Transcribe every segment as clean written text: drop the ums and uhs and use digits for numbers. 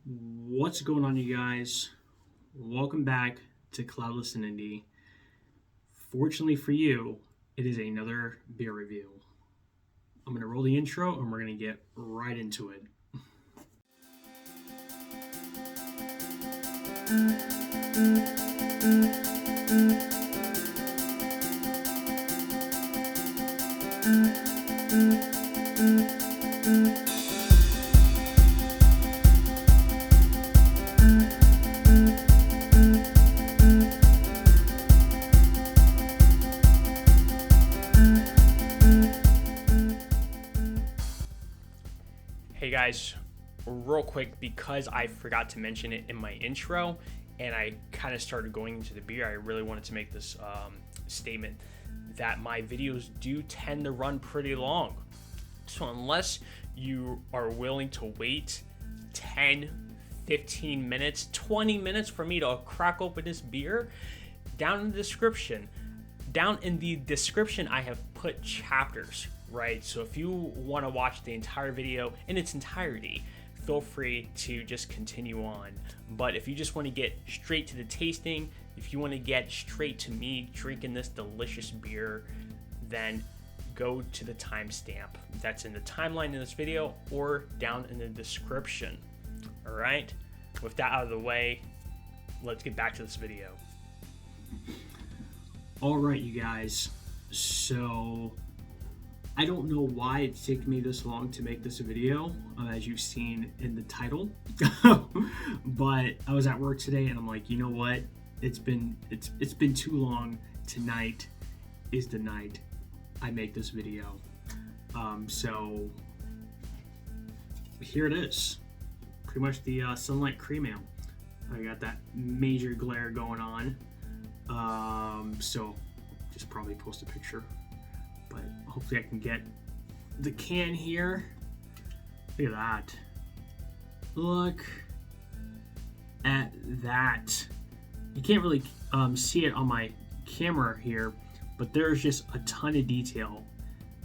What's going on, you guys? Welcome back to Klaudless and Indy. Fortunately for you, it is another beer review. I'm going to roll the intro and we're going to get right into it. Hey guys, real quick, because I forgot to mention it in my intro and I kind of started going into the beer, I really wanted to make this statement that my videos do tend to run pretty long. So unless you are willing to wait 10, 15 minutes, 20 minutes for me to crack open this beer, down in the description I have put chapters, right? So if you want to watch the entire video in its entirety, feel free to just continue on. But if you just want to get straight to the tasting, if you want to get straight to me drinking this delicious beer, then go to the timestamp that's in the timeline in this video or down in the description. All right, with that out of the way, let's get back to this video. All right, you guys, so I don't know why it's taken me this long to make this video, as you've seen in the title, but I was at work today and I'm like, you know what, it's been too long. Tonight is the night I make this video. So here it is, pretty much the sunlight cream ale. I got that major glare going on. So just probably post a picture, but hopefully I can get the can here. Look at that. Look at that. You can't really see it on my camera here, but there's just a ton of detail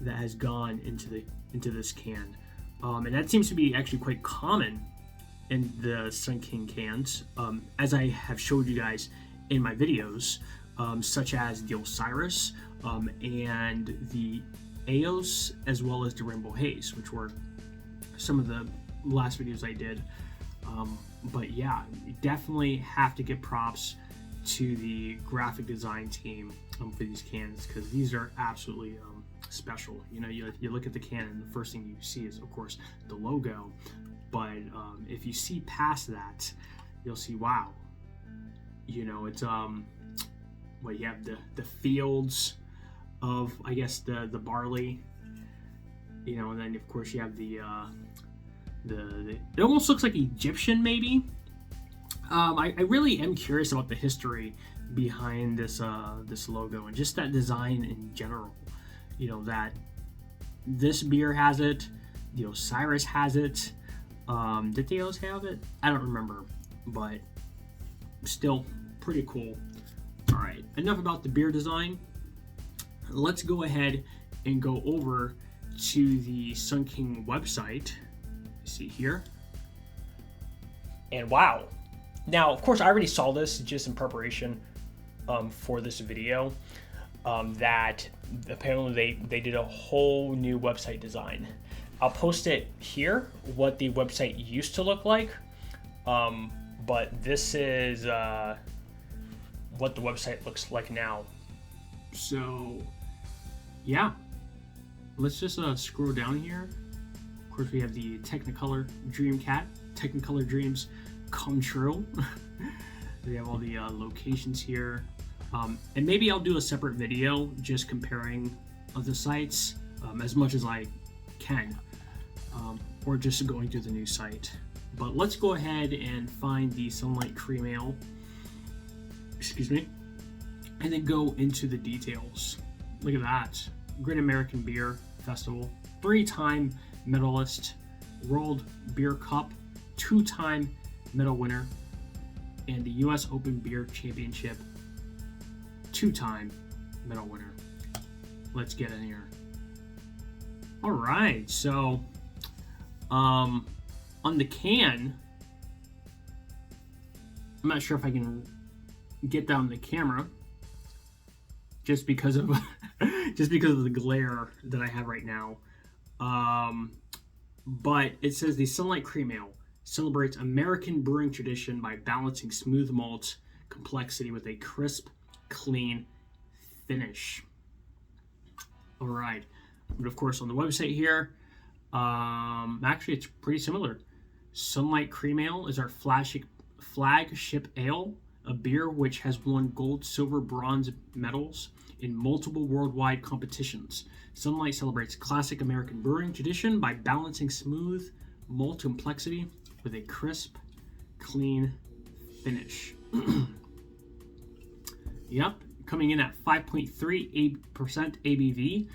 that has gone into this can. And that seems to be actually quite common in the Sun King cans, as I have showed you guys in my videos, such as the Osiris and the Eos, as well as the Rainbow Haze, which were some of the last videos I did. But yeah, you definitely have to give props to the graphic design team for these cans, because these are absolutely special. You know, you look at the can and the first thing you see is, of course, the logo. But if you see past that, you'll see, wow, you know, it's what you have, the fields of, I guess, the barley, you know, and then of course you have the it almost looks like Egyptian, maybe. I really am curious about the history behind this logo and just that design in general. You know, that this beer has it, the Osiris has it. Did the Eos have it? I don't remember, but still pretty cool. All right, enough about the beer design. Let's go ahead and go over to the Sun King website. See here. And wow. Now, of course, I already saw this just in preparation for this video, that apparently they did a whole new website design. I'll post it here, what the website used to look like. But this is what the website looks like now. So, yeah, let's just scroll down here. Of course, we have the Technicolor Dreamcat. Technicolor dreams come true. We have all the locations here. And maybe I'll do a separate video just comparing other sites as much as I can, or just going through the new site. But let's go ahead and find the Sunlight Cream Ale, excuse me, and then go into the details. Look at that. Great American Beer Festival, 3-time medalist, World Beer Cup, 2-time medal winner, and the US Open Beer Championship, 2-time medal winner. Let's get in here. All right, so on the can, I'm not sure if I can get that on the camera, just because of just because of the glare that I have right now. But it says the Sunlight Cream Ale celebrates American brewing tradition by balancing smooth malt complexity with a crisp, clean finish. All right, but of course on the website here, actually it's pretty similar. Sunlight Cream Ale is our flagship ale, a beer which has won gold, silver, bronze medals in multiple worldwide competitions. Sunlight celebrates classic American brewing tradition by balancing smooth malt complexity with a crisp, clean finish. Yep, coming in at 5.3% ABV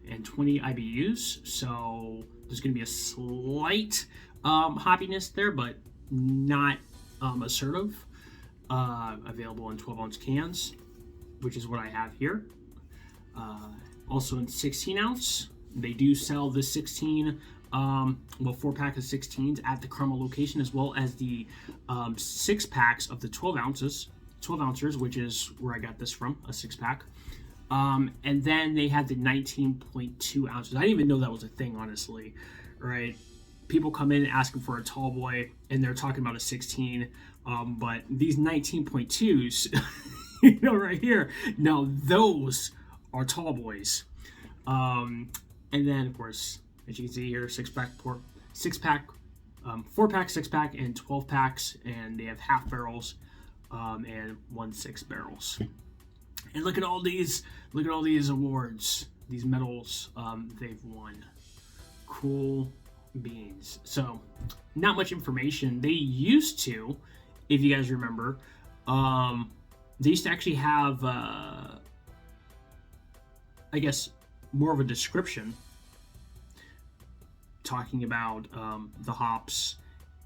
and 20 IBUs. So there's going to be a slight hoppiness there, but not assertive. Available in 12-ounce cans, which is what I have here. Also in 16-ounce. They do sell the 16, 4-pack of 16s at the Carmel location, as well as the 6-packs of the 12 ounces, which is where I got this from, a 6-pack. And then they had the 19.2 ounces. I didn't even know that was a thing, honestly, right? People come in asking for a tall boy, and they're talking about a 16, but these 19.2s, right here, now those are tall boys. And then, of course, as you can see here, 4-pack, 6-pack, and 12 packs, and they have half barrels and 1/6 barrels. And look at all these awards, these medals they've won. Cool beans. So, not much information. They used to, if you guys remember, they used to actually have, I guess, more of a description talking about the hops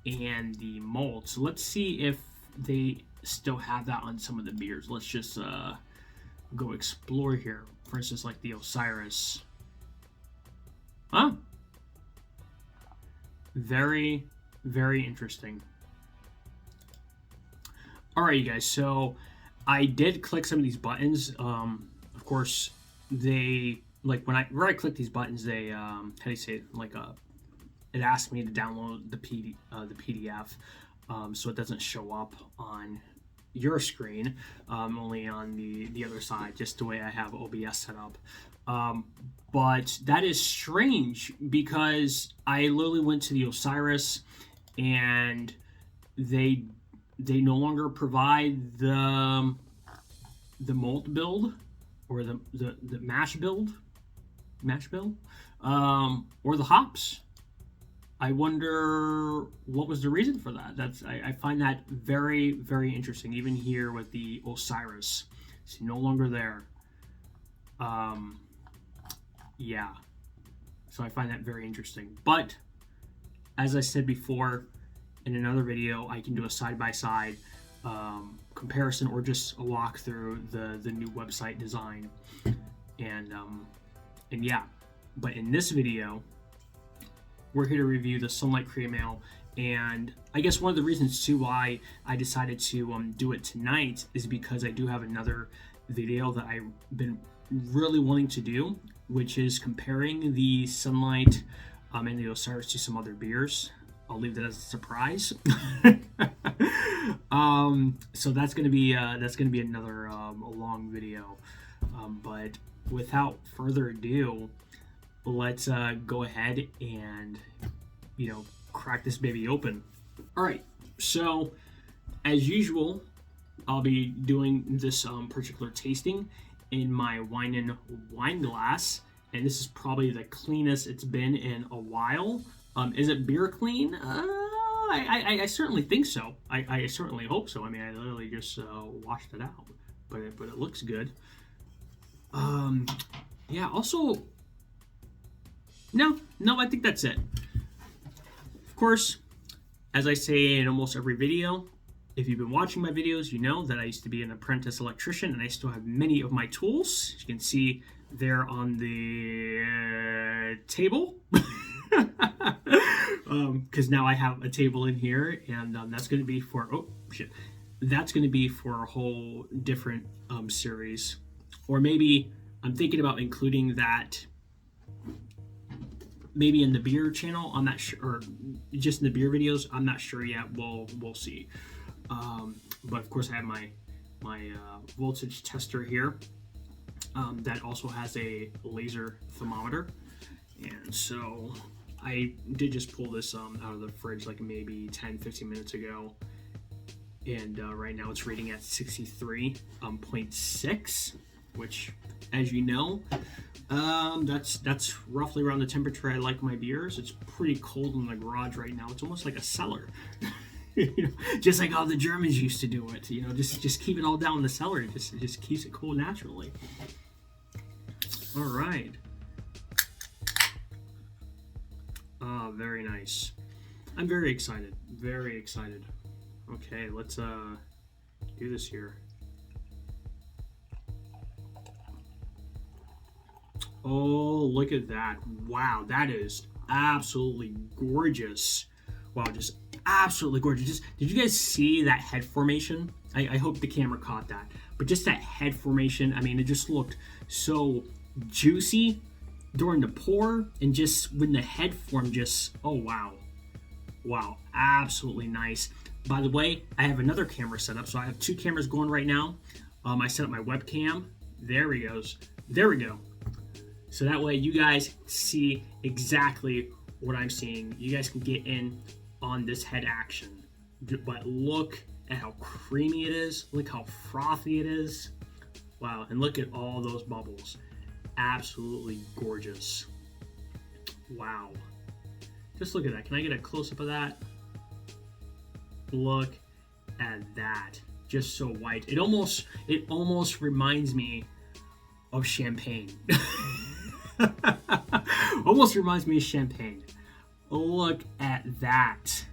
and the malts. So let's see if they still have that on some of the beers. Let's just go explore here. For instance, like the Osiris. Huh? Very, very interesting. All right, you guys. So I did click some of these buttons. Of course, they where I click these buttons, they how do you say it? It asked me to download the PDF, so it doesn't show up on your screen, only on the other side, just the way I have OBS set up. But that is strange because I literally went to the Osiris and they no longer provide the malt build or the mash build, or the hops. I wonder what was the reason for that. I find that very, very interesting. Even here with the Osiris, it's no longer there. Yeah, so I find that very interesting. But as I said before in another video, I can do a side-by-side comparison or just a walk through the new website design, and yeah. But in this video, we're here to review the Sunlight Cream Ale, and I guess one of the reasons too why I decided to do it tonight is because I do have another video that I've been really wanting to do, which is comparing the Sunlight and the Osiris to some other beers. I'll leave that as a surprise. So that's gonna be another a long video. But without further ado, let's go ahead and crack this baby open. All right, so as usual, I'll be doing this particular tasting in my wine glass, and this is probably the cleanest it's been in a while. Is it beer clean? I certainly think so. I certainly hope so. I mean, I literally just washed it out, but it looks good. Yeah. Also, no, I think that's it. Of course, as I say in almost every video, if you've been watching my videos, you know that I used to be an apprentice electrician, and I still have many of my tools. As you can see there on the table. Because now I have a table in here, and that's going to be for that's going to be for a whole different series, or maybe I'm thinking about including that maybe in the beer channel. I'm not sure, or just in the beer videos. I'm not sure yet. We'll see. But of course, I have my voltage tester here. That also has a laser thermometer, and so I did just pull this out of the fridge like maybe 10-15 minutes ago, and right now it's reading at 63.6, which, as you know, that's roughly around the temperature I like my beers. It's pretty cold in the garage right now. It's almost like a cellar. Just like how the Germans used to do it. Just keep it all down in the cellar. It just keeps it cool naturally. All right. Very nice. I'm very excited. Very excited. Okay, let's do this here. Oh, look at that. Wow, that is absolutely gorgeous. Wow, just absolutely gorgeous. Did you guys see that head formation? I hope the camera caught that. But just that head formation, I mean, it just looked so juicy during the pour, and just when the head formed, just, oh wow. Wow, absolutely nice. By the way, I have another camera set up, so I have two cameras going right now. I set up my webcam. There he goes. There we go. So that way you guys see exactly what I'm seeing. You guys can get in on this head action. But look at how creamy it is. Look how frothy it is. Wow, and look at all those bubbles. Absolutely gorgeous. Wow. Just look at that. Can I get a close-up of that? Look at that. Just so white. It almost reminds me of champagne. Almost reminds me of champagne. Look at that.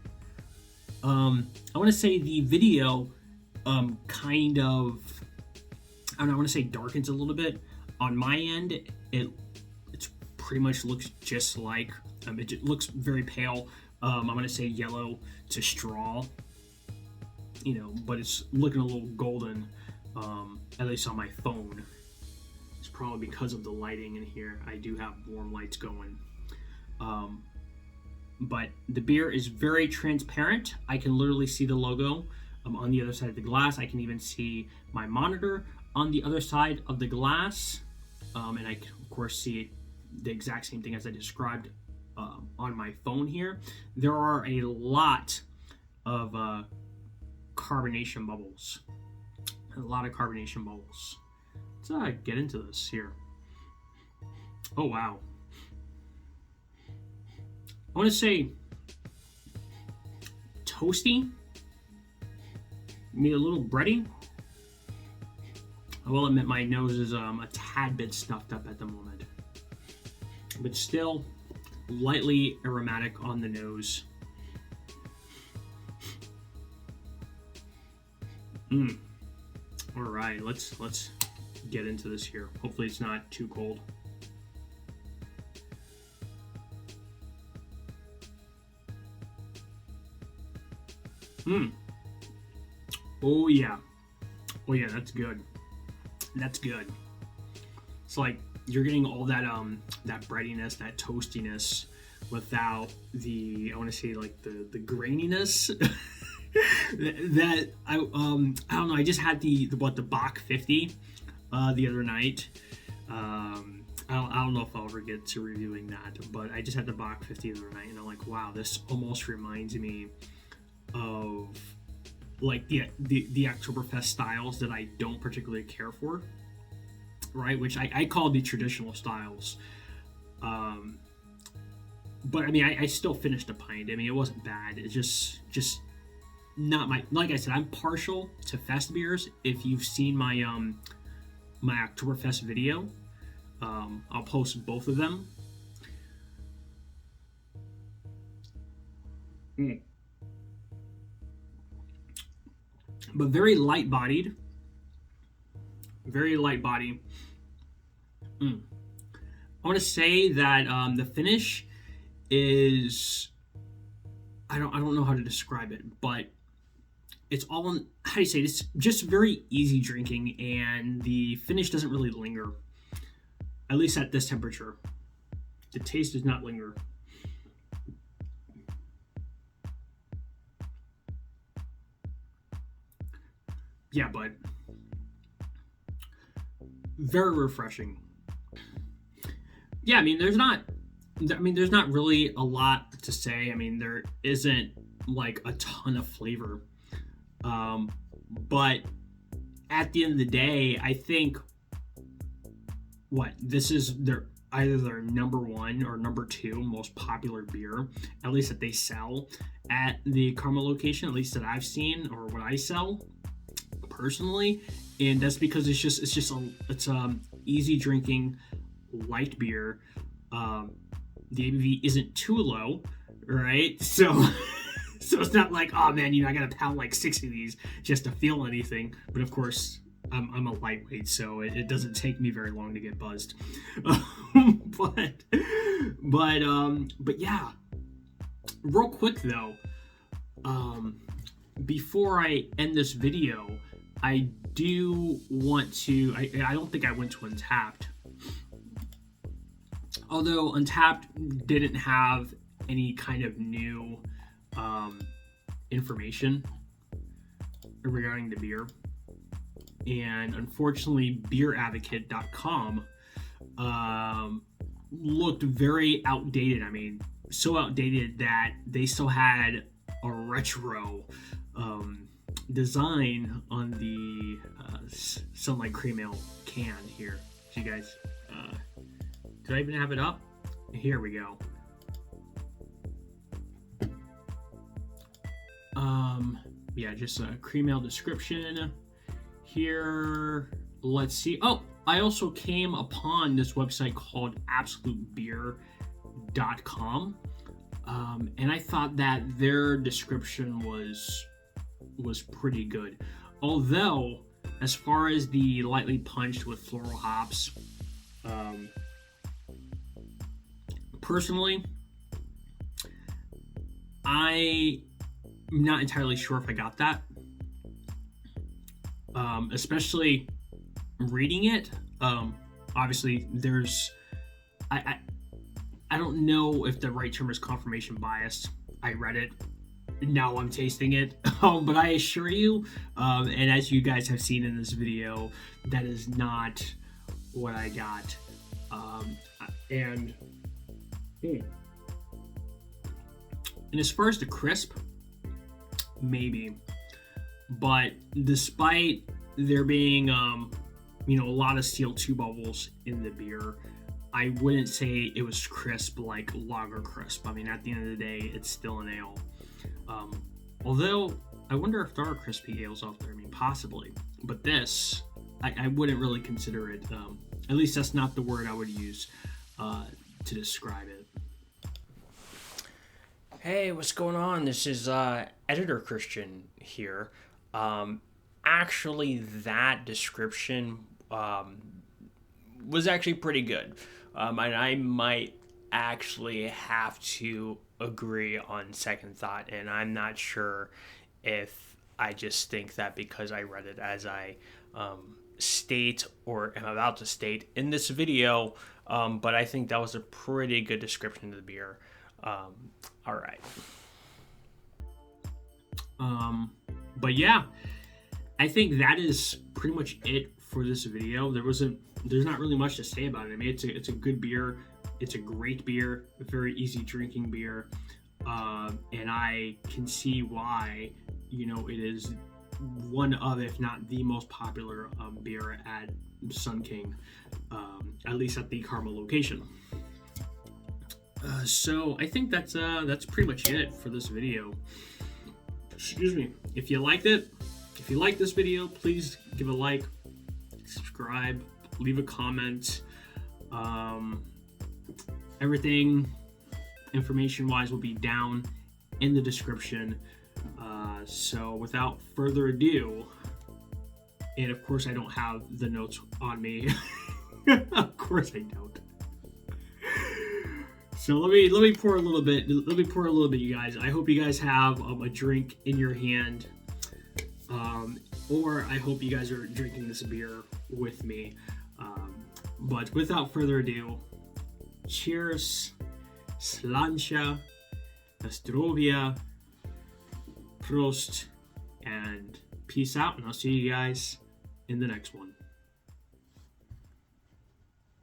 I want to say the video kind of, I don't know, I want to say darkens a little bit. On my end, it's pretty much looks just like, it looks very pale. I'm going to say yellow to straw, but it's looking a little golden, at least on my phone. It's probably because of the lighting in here. I do have warm lights going. But the beer is very transparent. I can literally see the logo on the other side of the glass. I can even see my monitor on the other side of the glass. And I can, of course, see the exact same thing as I described on my phone here. There are a lot of carbonation bubbles. A lot of carbonation bubbles. Let's get into this here. Oh, wow. I want to say toasty, maybe a little bready. I will admit my nose is a tad bit stuffed up at the moment, but still lightly aromatic on the nose. All right, let's get into this here. Hopefully it's not too cold. Oh yeah. Oh yeah, that's good. That's good. It's like you're getting all that that breadiness, that toastiness, without the, I want to say, like the graininess. that I don't know. I just had the Bach 50 the other night. I don't know if I'll ever get to reviewing that, but I just had the Bach 50 the other night, and I'm like, wow, this almost reminds me of like the Oktoberfest styles that I don't particularly care for, right? Which I call the traditional styles. But I mean, I still finished a pint. I mean, it wasn't bad. It's just not my, like I said, I'm partial to fest beers. If you've seen my my Oktoberfest video, I'll post both of them. But very light bodied. Very light body. I want to say that the finish is, I don't know how to describe it, but it's all in, how do you say, it's just very easy drinking, and the finish doesn't really linger, at least at this temperature. The taste does not linger. Yeah, but very refreshing. Yeah, I mean, there's not really a lot to say. I mean, there isn't like a ton of flavor. But at the end of the day, I think this is either their number one or number two most popular beer, at least that they sell at the Carmel location, at least that I've seen, or what I sell personally. And that's because it's easy drinking, light beer. The ABV isn't too low, right? So it's not like, oh man, I gotta pound like 6 of these just to feel anything. But of course, I'm a lightweight, so it doesn't take me very long to get buzzed. But yeah. Real quick though, before I end this video, I do want to. I don't think I went to Untapped. Although Untapped didn't have any kind of new information regarding the beer. And unfortunately, beeradvocate.com looked very outdated. I mean, so outdated that they still had a retro design on the Sunlight Cream Ale can here. So you guys, did I even have it up? Here we go. Yeah, just a cream ale description here. Let's see. Oh, I also came upon this website called absolutebeer.com. And I thought that their description was pretty good. Although, as far as the lightly punched with floral hops, personally, I'm not entirely sure if I got that. Especially reading it. Obviously, there's... I don't know if the right term is confirmation bias. I read it. Now I'm tasting it. But I assure you, and as you guys have seen in this video, that is not what I got. And as far as the crisp, maybe. But despite there being, a lot of CO2 bubbles in the beer, I wouldn't say it was crisp like lager crisp. I mean, at the end of the day, it's still an ale. Although, I wonder if there are crispy ales out there. I mean, possibly. But this, I wouldn't really consider it. At least that's not the word I would use to describe it. Hey, what's going on? This is Editor Christian here. Actually, that description was actually pretty good. And I might actually have to agree on second thought. And I'm not sure if I just think that because I read it as I state or am about to state in this video. But I think that was a pretty good description of the beer. All right. But yeah, I think that is pretty much it for this video. There's not really much to say about it. I mean, it's a good beer. It's a great beer, a very easy drinking beer. And I can see why, it is one of, if not the most popular beer at Sun King, at least at the Carmel location. So I think that's pretty much it for this video. Excuse me. If you liked this video, please give a like, subscribe, leave a comment. Everything information-wise will be down in the description. So without further ado, and of course I don't have the notes on me. Of course I don't. So let me pour a little bit. You guys. I hope you guys have a drink in your hand. or I hope you guys are drinking this beer with me. But without further ado, cheers, slancha, Zdrovia, Prost, and peace out, and I'll see you guys in the next one.